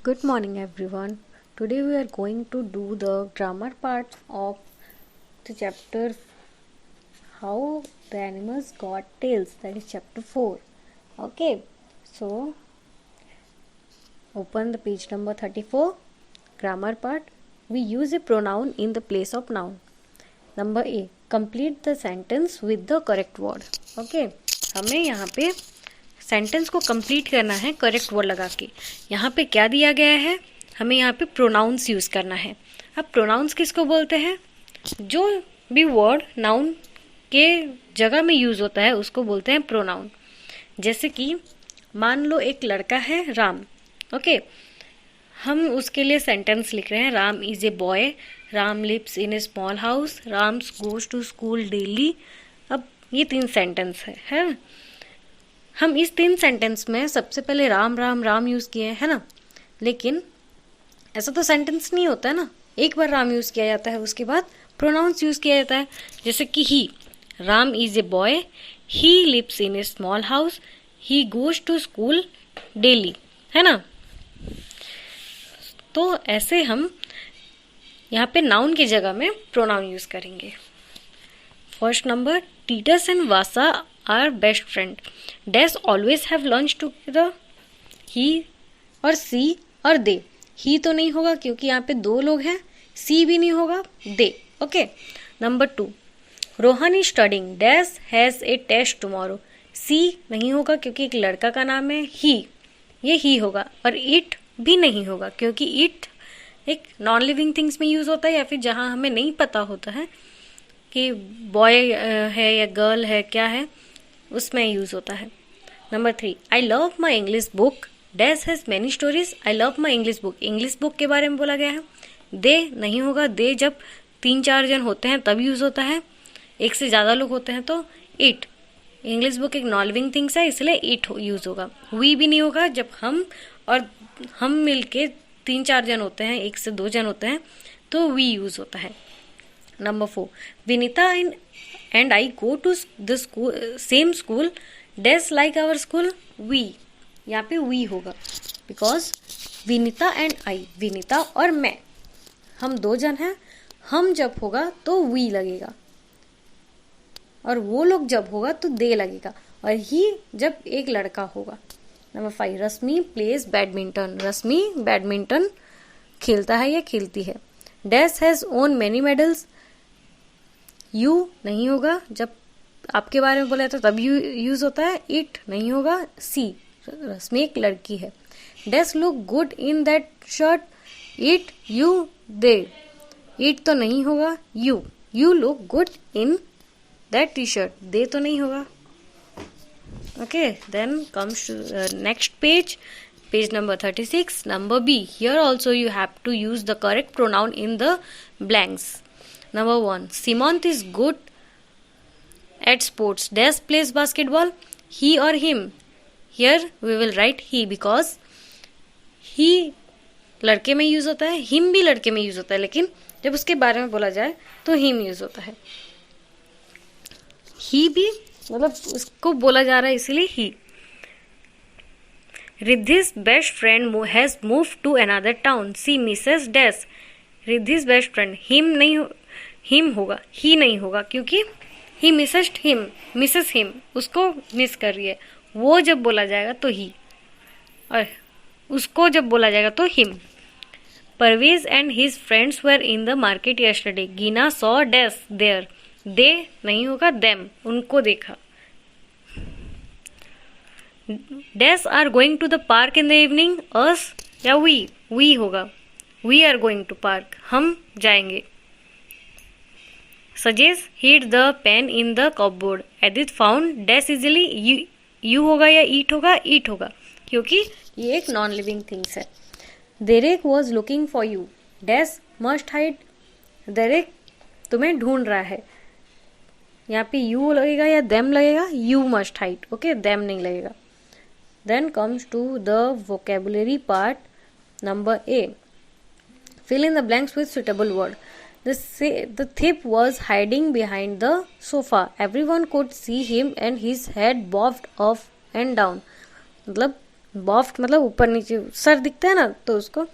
Good morning, everyone. Today we are going to do the grammar part of the chapter How the Animals Got Tails, that is chapter 4. Okay, so open the page number 34, grammar part. We use a pronoun in the place of noun. Number A, complete the sentence with the correct word. Okay, हमें यहाँ पे sentence को complete करना है correct word लगा के. यहाँ पे क्या दिया गया है, हमें यहाँ पे प्रोनाउंस यूज करना है. अब प्रोनाउंस किसको बोलते हैं? जो भी वर्ड नाउन के जगह में यूज होता है उसको बोलते हैं प्रोनाउन. जैसे कि मान लो एक लड़का है राम. ओके, हम उसके लिए सेंटेंस लिख रहे हैं. Ram is a boy, Ram lives in a small house, Ram goes to school daily. अब ये 3 सेंटेंस है. हम इस 3 सेंटेंस में सबसे पहले राम राम राम यूज किए है ना, लेकिन ऐसा तो सेंटेंस नहीं होता है ना. एक बार राम यूज किया जाता है, उसके बाद प्रोनाउंस यूज किया जाता है. जैसे कि he, Ram is a boy, he lives in a small house, he goes to school daily, है ना. तो ऐसे हम यहाँ पे नाउन की जगह में प्रोनाउन यूज करेंगे. First number, Titus and Vasa are best friend. Dash always have lunch together. He और सी और दे. ही तो नहीं होगा क्योंकि यहाँ पे 2 लोग हैं. सी भी नहीं होगा, they. Okay. Number 2, Rohan is studying. Dash has a test tomorrow. She नहीं होगा क्योंकि एक लड़का का नाम है ही, ये ही होगा. और इट भी नहीं होगा क्योंकि इट एक नॉन लिविंग थिंग्स में यूज होता है, या फिर जहाँ हमें नहीं पता होता है कि बॉय है या गर्ल है, क्या है, उसमें यूज होता है. Number 3, I love my English book. Dash has many stories. I love my English book. English book के बारे में बोला गया है. दे नहीं होगा. दे जब 3-4 जन होते हैं तब यूज होता है. एक से ज्यादा लोग होते हैं तो इट. इंग्लिश बुक एक नॉन लिविंग थिंग्स है, इसलिए इट यूज होगा. वी भी नहीं होगा. जब हम मिलके 3-4 जन होते हैं, 1 से 2 जन होते हैं, तो वी यूज होता है. Number 4, Vinita and I go to the same school. Dash like our school. We, यहाँ पे वी होगा because Vinita and I, Vinita और मैं, हम 2 जन हैं. हम जब होगा तो वी लगेगा, और वो लोग जब होगा तो दे लगेगा, और ही जब एक लड़का होगा. नंबर 5, रश्मि प्लेज बैडमिंटन. रश्मि बैडमिंटन खेलता है या खेलती है. Dash has own many medals. You नहीं होगा. जब आपके बारे में बोला जाता है तब यू यूज होता है. इट नहीं होगा. सी, रश्मि एक लड़की है. Dash look good in that shirt. It, you, they. It तो नहीं होगा. You look good in that T shirt. They तो नहीं होगा. Okay, then comes to next page number 36. Number B, here also you have to use the correct pronoun in the blanks. Number 1, Simont is good at sports. Dash plays basketball. He or him. Here we will write he because he लड़के में use होता है, him भी लड़के में use होता है, लेकिन जब उसके बारे में बोला जाए तो him यूज होता है. he भी मतलब उसको बोला जा रहा है इसलिए he. Riddhi's best friend has move to another town. She misses dash. Riddhi's best friend. Him होगा, ही नहीं होगा क्योंकि ही मिसेस हिम, उसको मिस कर रही है. वो जब बोला जाएगा तो ही, और उसको जब बोला जाएगा तो him. Parvez and his friends were in the market yesterday. Gina saw dash there. They नहीं होगा, देम, उनको देखा. Dash are going to the park in the evening. Us या वी होगा. We are going to park, हम जाएंगे. सजेस hid the pen in the cupboard. Edith found dash easily. You होगा या ईट होगा. ईट होगा क्योंकि ये एक नॉन लिविंग थिंग्स है. Derek was looking for you. Dash must hide. Derek तुम्हें ढूंढ रहा है. यहाँ पे यू लगेगा या देम लगेगा. You must hide. Okay, them नहीं लगेगा. Then comes to the vocabulary part. Number A, fill in the blanks with suitable word. The thief was hiding behind the sofa. Everyone could see him and his head bobbed up and down. मतलब बॉफ्ट मतलब ऊपर नीचे sir दिखता है ना, तो उसको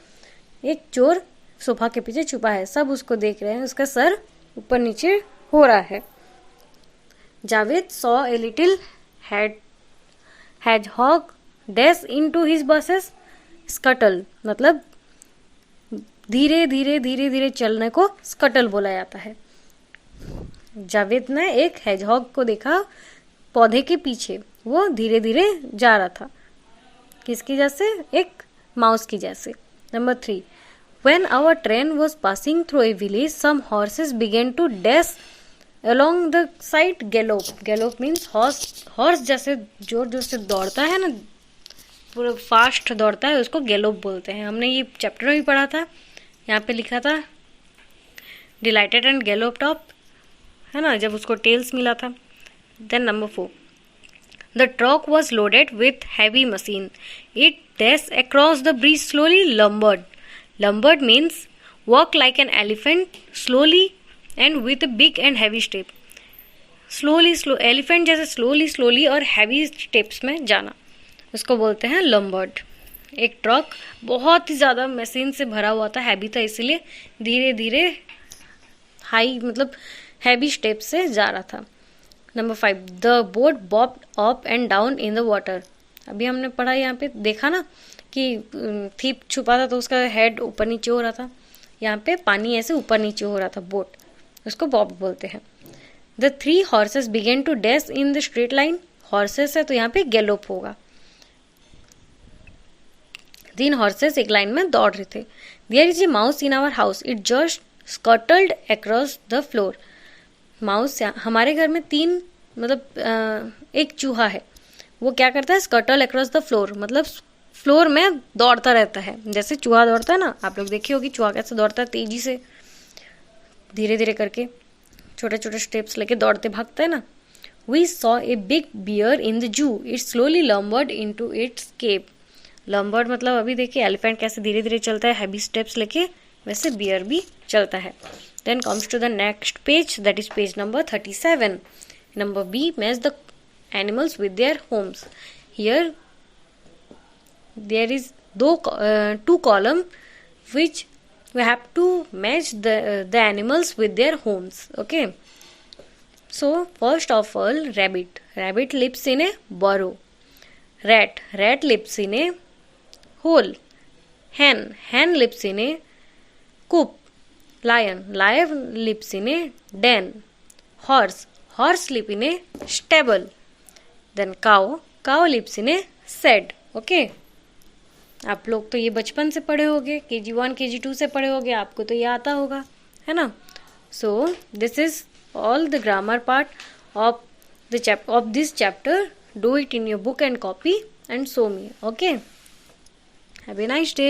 एक चोर सोफा के पीछे छुपा है, सब उसको देख रहे हैं, उसका सर ऊपर नीचे हो रहा है। Javed saw a little hedgehog dash into his boss's scuttle, मतलब धीरे धीरे धीरे धीरे चलने को स्कटल बोला जाता है। जावेद ने एक हेजहॉग को देखा पौधे के पीछे, वो धीरे धीरे जा रहा था, किसकी जैसे, एक माउस की जैसे। Number 3, when our train was passing through a village, some horses began to dash along the side. Gallop means horse जैसे जोर जोर से दौड़ता है ना, पूरा फास्ट दौड़ता है, उसको गैलोप बोलते हैं। हमने ये चैप्टर में भी पढ़ा था, यहाँ पे लिखा था डिलाइटेड एंड गैलोप्ड अप, है ना, जब उसको टेल्स मिला था। Then number 4, the truck was loaded with heavy machine, it dash across the bridge slowly. Lumbered means walk like an elephant slowly and with a big and heavy step. Slow elephant जैसे slowly और heavy steps में जाना, उसको बोलते हैं लम्बर्ड. एक truck बहुत ही ज़्यादा मशीन से भरा हुआ था, हैवी था, इसलिए धीरे धीरे हाई मतलब हैवी स्टेप से जा रहा था. Number 5, the boat barbed up and down in the water. अभी हमने पढ़ा, यहाँ पे देखा ना कि थीप छुपा था तो उसका हेड ऊपर नीचे हो रहा था, यहाँ पे पानी ऐसे ऊपर नीचे हो रहा था, बोट, उसको बॉब्ड बोलते हैं. The 3 horses began to dash in the straight line. Horses है तो यहाँ पे गैलोप होगा. 3 हॉर्सेस एक लाइन में दौड़ रहे थे. There is a mouse in our house, it just scuttled across the floor. Mouse हमारे घर में 3 मतलब एक चूहा है, वो क्या करता है, स्कटल अक्रॉस द फ्लोर, मतलब फ्लोर में दौड़ता रहता है, जैसे चूहा दौड़ता है ना, आप लोग देखी होगी चूहा कैसे दौड़ता है, तेजी से धीरे धीरे करके छोटे छोटे स्टेप्स लेके दौड़ते भागता है ना. We saw a big bear in the zoo, it slowly lumbered into its cave. Lumbered मतलब अभी देखिए एलिफेंट कैसे धीरे धीरे चलता है हैवी स्टेप्स लेके, वैसे बियर भी चलता है. Then comes to the next page, that is page number 37. Number B, match the animals with their homes. Here there is 2 column which we have to match the animals with their homes. Okay, so first of all, rabbit lives in a burrow. Rat lives in a hole. Hen lives in a coop. Lion lives in a den. Horse lives in a stable. Then cow lives in a shed. Okay, आप लोग तो ये बचपन से पढ़े होगे, KG1 KG2 से पढ़े होगे, आपको तो ये आता होगा, है ना. So this is all the grammar part of this chapter. Do it in your book and copy and show me. Okay, have a nice day.